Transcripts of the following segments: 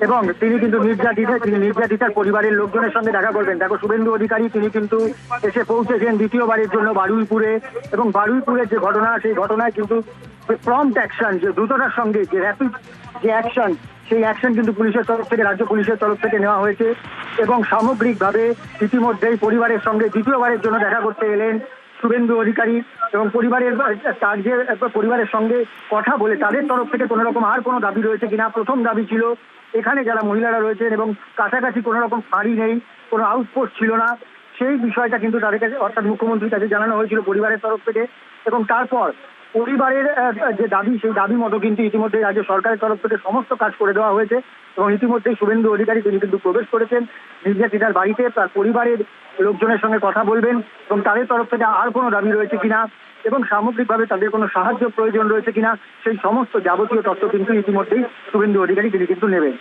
এবং তিনি কিন্তু নির্যাতিতার পরিবারের লোকজনের সঙ্গে দেখা করবেন। দেখো শুভেন্দু অধিকারী তিনি কিন্তু এসে পৌঁছেছেন দ্বিতীয়বারের জন্য বারুইপুরে, এবং বারুইপুরের যে ঘটনা সেই ঘটনায় কিন্তু প্রম্পট অ্যাকশন, যে দ্রুততার সঙ্গে যে র্যাপিড যে অ্যাকশন, সেই অ্যাকশন কিন্তু পুলিশের তরফ থেকে, রাজ্য পুলিশের তরফ থেকে নেওয়া হয়েছে। এবং সামগ্রিকভাবে ইতিমধ্যেই পরিবারের সঙ্গে দ্বিতীয়বারের জন্য দেখা করতে এলেন শুভেন্দু অধিকারী, এবং পরিবারের সঙ্গে কথা বলে তাদের তরফ থেকে কোনো রকম আর কোনো দাবি রয়েছে কিনা। প্রথম দাবি ছিল এখানে যারা মহিলারা রয়েছেন এবং কাছাকাছি কোনো রকম ফাঁড়ি নেই, কোনো আউটপোস্ট ছিল না, সেই বিষয়টা কিন্তু তাদের কাছে অর্থাৎ মুখ্যমন্ত্রীর কাছে জানানো হয়েছিল পরিবারের তরফ থেকে। এবং তারপর পরিবারের যে দাবি, সেই দাবি মতো কিন্তু ইতিমধ্যে রাজ্য সরকারের তরফ থেকে সমস্ত কাজ করে দেওয়া হয়েছে। এবং ইতিমধ্যেই শুভেন্দু অধিকারী তিনি কিন্তু প্রবেশ করেছেন নির্যাতিতার বাড়িতে, তার পরিবারের লোকজনের সঙ্গে কথা বলবেন এবং তাদের তরফ থেকে আর কোনো দাবি রয়েছে কিনা এবং সামগ্রিকভাবে তাদের কোনো সাহায্য প্রয়োজন রয়েছে কিনা, সেই সমস্ত যাবতীয় তথ্য কিন্তু ইতিমধ্যেই শুভেন্দু অধিকারী তিনি কিন্তু নেবেন।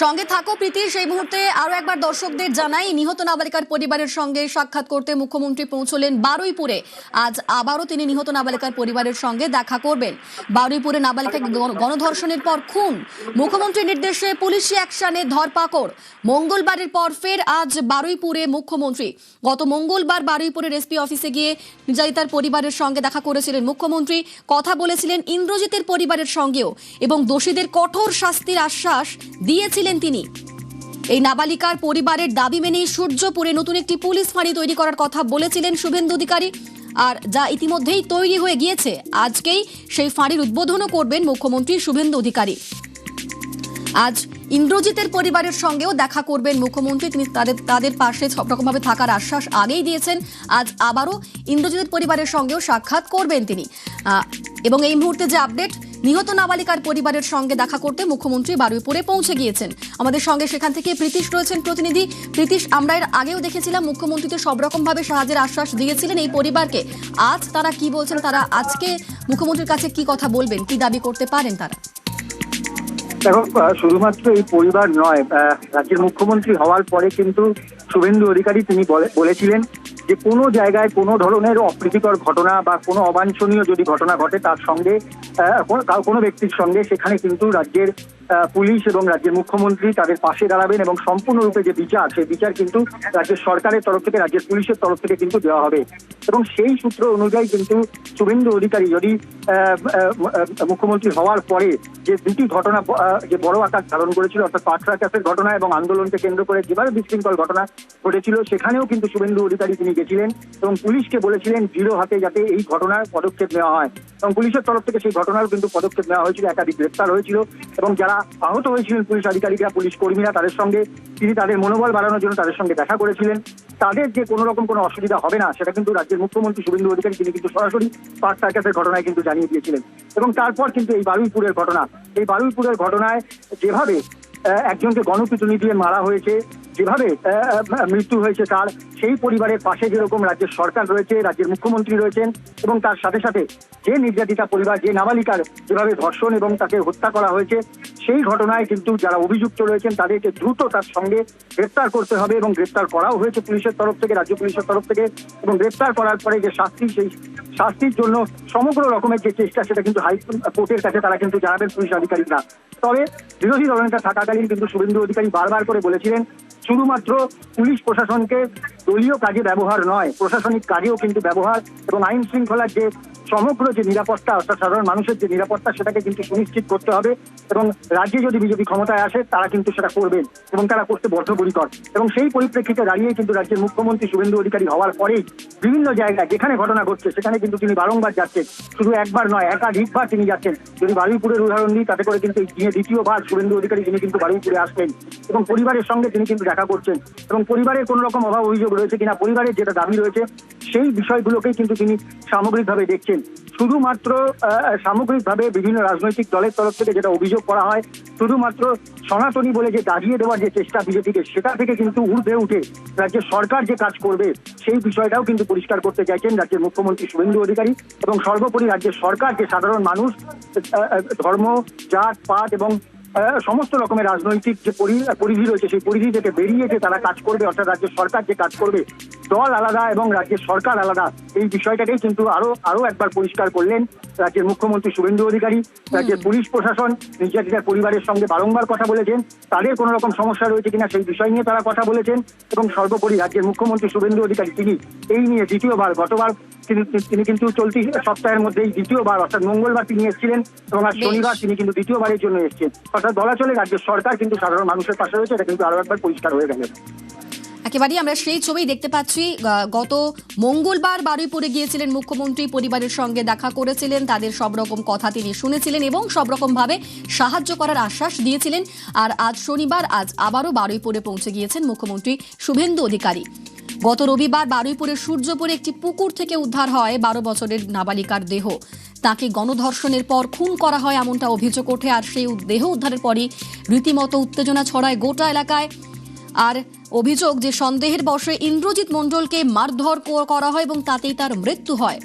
সঙ্গে থাকো প্রীতি। সেই মুহূর্তে আরো একবার দর্শকদের জানাই, নিহত নাবালিকার পরিবারের সঙ্গে সাক্ষাৎ করতে মুখ্যমন্ত্রী পৌঁছলেন বারুইপুরে। আজ আবারও তিনি নিহত নাবালিকার পরিবারের সঙ্গে দেখা করবেন। বারুইপুরে নাবালিকা গণধর্ষণের পর খুন, মুখ্যমন্ত্রীর নির্দেশে পুলিশি অ্যাকশনে ধরপাকড়। মঙ্গলবারের পর ফের আজ বারুইপুরে মুখ্যমন্ত্রী। গত মঙ্গলবার বারুইপুরের এসপি অফিসে গিয়ে নির্যাতিতার পরিবারের সঙ্গে দেখা করেছিলেন মুখ্যমন্ত্রী, কথা বলেছিলেন ইন্দ্রজিতের পরিবারের সঙ্গেও এবং দোষীদের কঠোর শাস্তির আশ্বাস দিয়েছিলেন তিনি। এই নাবালিকার পরিবারের দাবি মেনেই সূর্যপুরে নতুন একটি পুলিশ ফাঁড়ি তৈরি করার কথা বলেছিলেন শুভেন্দু অধিকারী, আর যা ইতিমধ্যেই তৈরি হয়ে গিয়েছে। আজকেই সেই ফাঁড়ির উদ্বোধনও করবেন মুখ্যমন্ত্রী শুভেন্দু অধিকারী। আজ ইন্দ্রজিতের পরিবারের সঙ্গেও দেখা করবেন মুখ্যমন্ত্রী, তিনি তাদের পাশে সব রকমভাবে থাকার আশ্বাস আগেই দিয়েছেন। আজ আবারও ইন্দ্রজিতের পরিবারের সঙ্গেও সাক্ষাৎ করবেন তিনি। এবং এই মুহূর্তে যে আপডেট, নিহত নাবালিকার পরিবারের সঙ্গে দেখা করতে মুখ্যমন্ত্রী বারুইপুরে পৌঁছে গিয়েছেন। আমাদের সঙ্গে সেখান থেকে প্রীতিশ রয়েছেন প্রতিনিধি। প্রীতিশ, আমরা এর আগেও দেখেছিলাম মুখ্যমন্ত্রী তো সব রকম ভাবে সাহায্যের আশ্বাস দিয়েছিলেন এই পরিবারকে। আজ তারা কি বলছেন, তারা আজকে মুখ্যমন্ত্রীর কাছে কি কথা বলবেন, কি দাবি করতে পারেন তারা? দেখো, শুধুমাত্র এই পরিবার নয়, রাজ্যের মুখ্যমন্ত্রী হওয়ার পরে কিন্তু শুভেন্দু অধিকারী তিনি বলেছিলেন যে কোনো জায়গায় কোনো ধরনের অপ্রীতিকর ঘটনা বা কোনো অবাঞ্ছনীয় যদি ঘটনা ঘটে তার সঙ্গে কোনো ব্যক্তির সঙ্গে, সেখানে কিন্তু রাজ্যের পুলিশ এবং রাজ্যের মুখ্যমন্ত্রী তাদের পাশে দাঁড়াবেন এবং সম্পূর্ণরূপে যে বিচার, সেই বিচার কিন্তু রাজ্যের সরকারের তরফ থেকে, রাজ্যের পুলিশের তরফ থেকে কিন্তু দেওয়া হবে। এবং সেই সূত্র অনুযায়ী কিন্তু শুভেন্দু অধিকারী যদি মুখ্যমন্ত্রী হওয়ার পরে যে দুটি ঘটনা যে বড় আকার ধারণ করেছিল, অর্থাৎ পাথরা ক্যাফের ঘটনা এবং আন্দোলনকে কেন্দ্র করে যেভাবে বিশৃঙ্খল ঘটনা ঘটেছিল, সেখানেও কিন্তু শুভেন্দু অধিকারী তিনি গেছিলেন এবং পুলিশকে বলেছিলেন দৃঢ় হাতে যাতে এই ঘটনার পদক্ষেপ নেওয়া হয়। এবং পুলিশের তরফ থেকে সেই ঘটনার কিন্তু পদক্ষেপ নেওয়া হয়েছিল, একাধিক গ্রেপ্তার হয়েছিল এবং যারা আহত হয়েছিলেন পুলিশ আধিকারিকরা, পুলিশ কর্মীরা, তাদের সঙ্গে তিনি তাদের মনোবল বাড়ানোর জন্য তাদের সঙ্গে দেখা করেছিলেন। তাদের যে কোনো রকম কোনো অসুবিধা হবে না সেটা কিন্তু রাজ্যের মুখ্যমন্ত্রী শুভেন্দু অধিকারী তিনি কিন্তু সরাসরি পাথরা ক্যাফের ঘটনায় কিন্তু জানিয়ে দিয়েছিলেন। এবং তারপর কিন্তু এই বারুইপুরের ঘটনায় যেভাবে একজনকে গণপিটুনি দিয়ে মারা হয়েছে, যেভাবে মৃত্যু হয়েছে তার, সেই পরিবারের পাশে যেরকম রাজ্যের সরকার রয়েছে, রাজ্যের মুখ্যমন্ত্রী রয়েছেন, এবং তার সাথে সাথে যে নির্যাতিতা পরিবার, যে নাবালিকার যেভাবে ধর্ষণ এবং তাকে হত্যা করা হয়েছে, সেই ঘটনায় কিন্তু যারা অভিযুক্ত রয়েছেন তাদেরকে দ্রুত তার সঙ্গে গ্রেপ্তার করতে হবে এবং গ্রেপ্তার করাও হয়েছে পুলিশের তরফ থেকে, রাজ্য পুলিশের তরফ থেকে। এবং গ্রেপ্তার করার পরে যে শাস্তি, সেই শাস্তির জন্য সমগ্র রকমের যে চেষ্টা সেটা কিন্তু হাইকোর্টের কাছে তারা কিন্তু জানাবেন পুলিশ আধিকারিকরা। তবে বিরোধী দলনেতা থাকাকালীন কিন্তু শুভেন্দু অধিকারী বারবার করে বলেছিলেন শুধুমাত্র পুলিশ প্রশাসনকে দলীয় কাজে ব্যবহার নয়, প্রশাসনিক কাজেও কিন্তু ব্যবহার, এবং আইন শৃঙ্খলার যে সমগ্র যে নিরাপত্তা, অর্থাৎ সাধারণ মানুষের যে নিরাপত্তা, সেটাকে কিন্তু সুনিশ্চিত করতে হবে। এবং রাজ্যে যদি বিজেপি ক্ষমতায় আসে তারা কিন্তু সেটা করবেন এবং তারা করতে বদ্ধপরিকর। এবং সেই পরিপ্রেক্ষিতে দাঁড়িয়ে কিন্তু রাজ্যের মুখ্যমন্ত্রী শুভেন্দু অধিকারী হওয়ার পরেই বিভিন্ন জায়গায় যেখানে ঘটনা ঘটছে সেখানে কিন্তু তিনি বারংবার যাচ্ছেন, শুধু একবার নয় একাধিকবার তিনি যাচ্ছেন। যদি বারুইপুরের উদাহরণ দিই, তাতে করে কিন্তু দ্বিতীয়বার শুভেন্দু অধিকারী তিনি কিন্তু বারুইপুরে আসলেন এবং পরিবারের সঙ্গে তিনি কিন্তু দেখা করছেন এবং পরিবারের কোনো রকম অভাব অভিযোগ রয়েছে কিনা, পরিবারের যেটা দাবি রয়েছে সেই বিষয়গুলোকেই কিন্তু তিনি সামগ্রিকভাবে দেখছেন। শুধুমাত্র সামগ্রিকভাবে বিভিন্ন রাজনৈতিক দলের তরফ থেকে যেটা অভিযোগ করা হয়, শুধুমাত্র সনাতনী বলে যে দাঁড়িয়ে দেওয়ার যে চেষ্টা বিজেপিকে, সেটা থেকে কিন্তু ঊর্ধ্বে উঠে রাজ্যের সরকার যে কাজ করবে সেই বিষয়টাও কিন্তু পরিষ্কার করতে চাইছেন রাজ্যের মুখ্যমন্ত্রী শুভেন্দু অধিকারী। এবং সর্বোপরি রাজ্যের সরকার যে সাধারণ মানুষ, ধর্ম, জাত পাত এবং সমস্ত রকমের রাজনৈতিক যে পরিধি রয়েছে সেই পরিধি থেকে বেরিয়ে যে তারা কাজ করবে, অর্থাৎ রাজ্যের সরকার যে কাজ করবে দল আলাদা এবং রাজ্যের সরকার আলাদা, এই বিষয়টাকেই কিন্তু আরো একবার পরিষ্কার করলেন রাজ্যের মুখ্যমন্ত্রী শুভেন্দু অধিকারী। রাজ্যের পুলিশ প্রশাসন নির্যাতিতার পরিবারের সঙ্গে বারংবার কথা বলেছেন, তাদের কোনো রকম সমস্যা রয়েছে কিনা সেই বিষয় নিয়ে তারা কথা বলেছেন। এবং সর্বোপরি রাজ্যের মুখ্যমন্ত্রী শুভেন্দু অধিকারী তিনি এই নিয়ে দ্বিতীয়বার, গতবার তিনি কিন্তু চলতি সপ্তাহের মধ্যেই দ্বিতীয়বার অর্থাৎ মঙ্গলবার তিনি এসেছিলেন এবং আজ শনিবার তিনি কিন্তু দ্বিতীয়বারের জন্য এসেছেন। অর্থাৎ বলা চলে রাজ্যের সরকার কিন্তু সাধারণ মানুষের পাশে রয়েছে, এটা কিন্তু আরো একবার পরিষ্কার হয়ে গেল। একেবারেই আমরা সেই ছবি দেখতে পাচ্ছি। গত মঙ্গলবার বারুইপুরে গিয়েছিলেন মুখ্যমন্ত্রী, পরিবারের সঙ্গে দেখা করেছিলেন, তাদের সব রকম কথা তিনি শুনেছিলেন এবং সব রকম ভাবে সাহায্য করার আশ্বাস দিয়েছিলেন। আর আজ শনিবার, আজ আবারও বারুইপুরে পৌঁছে গিয়েছেন মুখ্যমন্ত্রী শুভেন্দু অধিকারী। গত রবিবার বারুইপুরের সূর্যপুরে একটি পুকুর থেকে উদ্ধার হয় 12 বছরের নাবালিকার দেহ। তাকে গণধর্ষণের পর খুন করা হয় এমনটা অভিযোগ ওঠে। আর সেই দেহ উদ্ধারের পরই রীতিমতো উত্তেজনা ছড়ায় গোটা এলাকায়। আর অভিযোগ যে সন্দেহের বশে ইন্দ্রজিৎ মণ্ডলকে মারধর করা হয় এবং তাতেই তার মৃত্যু হয়।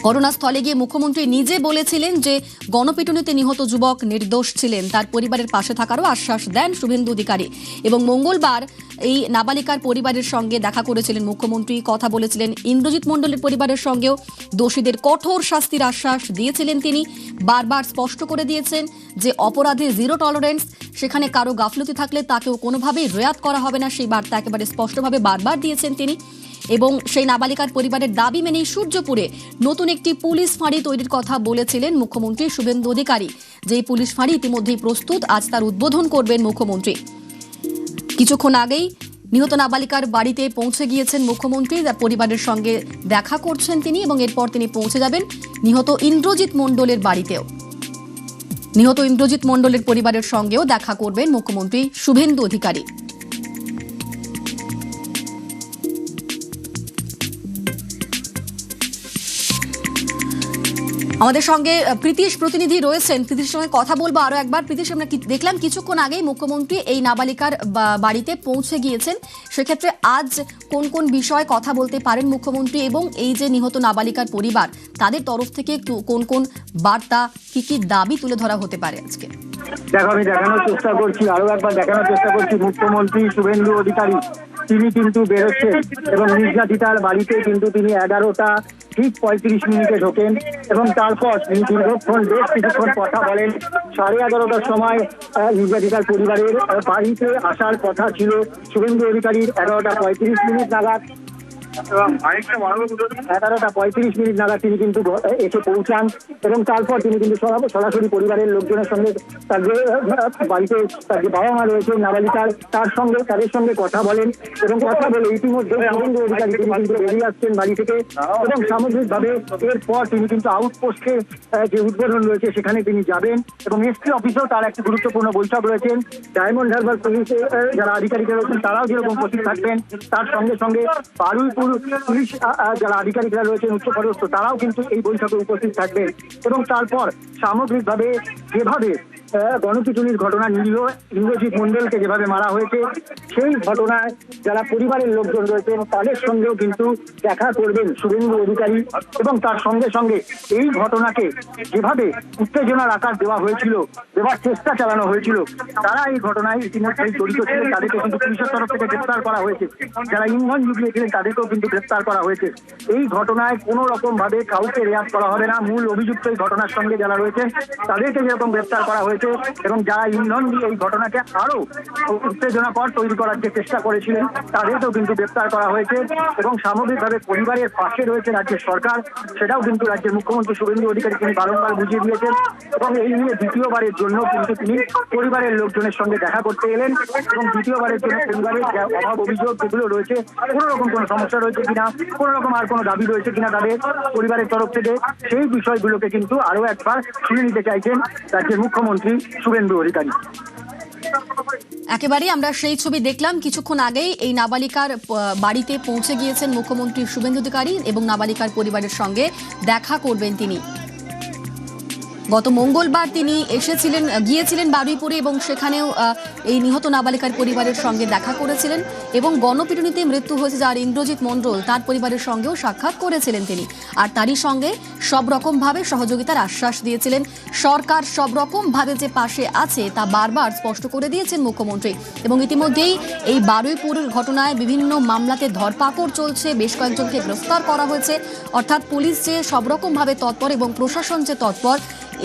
ঘটনাস্থলে গিয়ে মুখ্যমন্ত্রী নিজে বলেছিলেন যে গণপিটুনিতে নিহত যুবক নির্দোষ ছিলেন, তার পরিবারের পাশে থাকারও আশ্বাস দেন শুভেন্দু অধিকারী। এবং মঙ্গলবার এই নাবালিকার পরিবারের সঙ্গে দেখা করেছিলেন মুখ্যমন্ত্রী, কথা বলেছিলেন ইন্দ্রজিৎ মণ্ডলের পরিবারের সঙ্গেও। দোষীদের কঠোর শাস্তির আশ্বাস দিয়েছিলেন তিনি। বারবার স্পষ্ট করে দিয়েছেন যে অপরাধে জিরো টলারেন্স, সেখানে কারো গাফলতি থাকলে তাকেও কোনোভাবেই রেয়াত করা হবে না, সেই বার্তা একেবারে স্পষ্টভাবে বারবার দিয়েছেন তিনি। এবং সেই নাবালিকার পরিবারের দাবি মেনেই সূর্যপুরে নতুন একটি পুলিশ ফাঁড়ি তৈরির কথা বলেছিলেন মুখ্যমন্ত্রী শুভেন্দু অধিকারী। যেই পুলিশ ফাঁড়ি ইতিমধ্যেই প্রস্তুত, আজ তার উদ্বোধন করবেন মুখ্যমন্ত্রী। কিছুক্ষণ আগেই নিহত নাবালিকার বাড়িতে পৌঁছে গিয়েছেন মুখ্যমন্ত্রী, পরিবারের সঙ্গে দেখা করছেন তিনি এবং এরপর তিনি পৌঁছে যাবেন নিহত ইন্দ্রজিৎ মণ্ডলের বাড়িতেও। নিহত ইন্দ্রজিৎ মণ্ডলের পরিবারের সঙ্গেও দেখা করবেন মুখ্যমন্ত্রী শুভেন্দু অধিকারী। আমাদের সঙ্গে প্রীতিশ প্রতিনিধি রয়েছেন, প্রীতির সঙ্গে কথা বলবো আরো একবার। প্রীতিশ, আমরা দেখলাম কিছুক্ষণ আগেই মুখ্যমন্ত্রী এই নাবালিকার বাড়িতে পৌঁছে গিয়েছেন, সেক্ষেত্রে আজ কোন কোন বিষয়ে কথা বলতে পারেন মুখ্যমন্ত্রী এবং এই যে নিহত নাবালিকার পরিবার তাদের তরফ থেকে কোন কোন বার্তা, কি দাবি তুলে ধরা হতে পারে আজকে? দেখো, আমি দেখানোর চেষ্টা করছি, আরো একবার দেখানোর চেষ্টা করছি, মুখ্যমন্ত্রী শুভেন্দু অধিকারী তিনি কিন্তু বেরোচ্ছেন এবং নির্যাতিতার বাড়িতে কিন্তু তিনি 11টা ঠিক 35 মিনিটে ঢোকেন এবং তারপর তিনি দীর্ঘক্ষণ বেশ কিছুক্ষণ কথা বলেন। 11:30টার সময় নির্যাতিতার পরিবারের বাড়িতে আসার কথা ছিল শুভেন্দু অধিকারীর 11:35 নাগাদ। 11:35 নাগাদ তিনি কিন্তু এসে পৌঁছান এবং তারপর তিনি কিন্তু সরাসরি পরিবারের লোকজনের সঙ্গে তাদের বাড়িতে তার যে বাবা মা রয়েছে নাবালিকার তাদের সঙ্গে কথা বলেন এবং কথা বলে ইতিমধ্যে শুভেন্দু অধিকারী তিনি কিন্তু বেরিয়ে আসছেন বাড়ি থেকে এবং সামগ্রিকভাবে এরপর তিনি কিন্তু আউটপোস্টে যে উদ্বোধন রয়েছে সেখানে তিনি যাবেন এবং এসপি অফিসেও তার একটি গুরুত্বপূর্ণ বৈঠক রয়েছেন। ডায়মন্ড হারবার পুলিশে যারা আধিকারিকরা রয়েছেন তারাও যেরকম উপস্থিত থাকবেন, তার সঙ্গে সঙ্গে বারুইপুর পুলিশ যারা আধিকারিকরা রয়েছেন উচ্চপদস্থ তারাও কিন্তু এই বৈঠকে উপস্থিত থাকবেন এবং তারপর সামগ্রিকভাবে যেভাবে গণপিটুনির ঘটনা, নিরীহ ইন্দ্রজিৎ মণ্ডলকে যেভাবে মারা হয়েছে সেই ঘটনায় যারা পরিবারের লোকজন রয়েছেন তাদের সঙ্গেও কিন্তু দেখা করবেন শুভেন্দু অধিকারী এবং তার সঙ্গে সঙ্গে এই ঘটনাকে যেভাবে উত্তেজনার আকার দেওয়ার চেষ্টা চালানো হয়েছিল, তারা এই ঘটনায় ইতিমধ্যেই জড়িত ছিলেন তাদেরকে কিন্তু পুলিশের তরফ থেকে গ্রেপ্তার করা হয়েছে। যারা ইন্ধন জুগিয়েছিলেন তাদেরকেও কিন্তু গ্রেপ্তার করা হয়েছে। এই ঘটনায় কোনো রকম ভাবে কাউকে রেয়াত করা হবে না। মূল অভিযুক্ত এই ঘটনার সঙ্গে যারা রয়েছেন তাদেরকে যেরকম গ্রেপ্তার করা হয়েছে এবং যারা ইন্ধন দিয়ে এই ঘটনাকে আরো উত্তেজনাকর তৈরি করার যে চেষ্টা করেছিলেন তাদেরকেও কিন্তু গ্রেপ্তার করা হয়েছে এবং সামগ্রিকভাবে পরিবারের পাশে রয়েছে রাজ্যের সরকার, সেটাও কিন্তু রাজ্যের মুখ্যমন্ত্রী শুভেন্দু অধিকারী তিনি বারংবার বুঝিয়ে দিয়েছেন এবং এই নিয়ে দ্বিতীয়বারের জন্য কিন্তু তিনি পরিবারের লোকজনের সঙ্গে দেখা করতে এলেন এবং দ্বিতীয়বারের জন্য পরিবারের যে অভাব অভিযোগ যেগুলো রয়েছে, কোনো রকম কোনো সমস্যা রয়েছে কিনা, কোনো রকম আর কোনো দাবি রয়েছে কিনা তাদের পরিবারের তরফ থেকে, সেই বিষয়গুলোকে কিন্তু আরো একবার শুনে নিতে চাইছেন রাজ্যের মুখ্যমন্ত্রী শুভেন্দু অধিকারী। একেবারেই আমরা সেই ছবি দেখলাম কিছুক্ষণ আগেই এই নাবালিকার বাড়িতে পৌঁছে গিয়েছেন মুখ্যমন্ত্রী শুভেন্দু অধিকারী এবং নাবালিকার পরিবারের সঙ্গে দেখা করবেন তিনি। গত মঙ্গলবার তিনি গিয়েছিলেন বারুইপুরে এবং সেখানেও এই নিহত নাবালিকার পরিবারের সঙ্গে দেখা করেছিলেন এবং গণপিটুনিতে মৃত্যু হয়েছে যার ইন্দ্রজিৎ মণ্ডল তার পরিবারের সঙ্গেও সাক্ষাৎ করেছিলেন তিনি। আর তারই সঙ্গে সব রকম ভাবে সহযোগিতার আশ্বাস দিয়েছিলেন। সরকার সব রকম ভাবে যে পাশে আছে তা বারবার স্পষ্ট করে দিয়েছেন মুখ্যমন্ত্রী। এবং ইতিমধ্যেই এই বারুইপুরের ঘটনায় বিভিন্ন মামলাতে ধরপাকড় চলছে, বেশ কয়েকজনকে গ্রেফতার করা হয়েছে। অর্থাৎ পুলিশ যে সব রকম ভাবে তৎপর এবং প্রশাসন যে তৎপর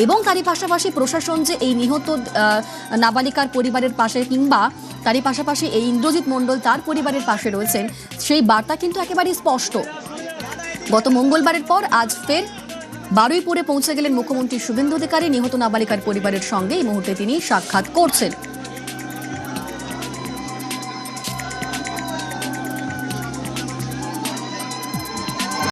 এবং তারই পাশাপাশি প্রশাসন যে এই নিহত নাবালিকার পরিবারের পাশে কিংবা তারই পাশাপাশি এই ইন্দ্রজিৎ মণ্ডল তার পরিবারের পাশে রয়েছেন, সেই বার্তা কিন্তু একেবারেই স্পষ্ট। গত মঙ্গলবারের পর আজ ফের বারুইপুরে পৌঁছে গেলেন মুখ্যমন্ত্রী শুভেন্দু অধিকারী। নিহত নাবালিকার পরিবারের সঙ্গে এই মুহূর্তে তিনি সাক্ষাৎ করছেন।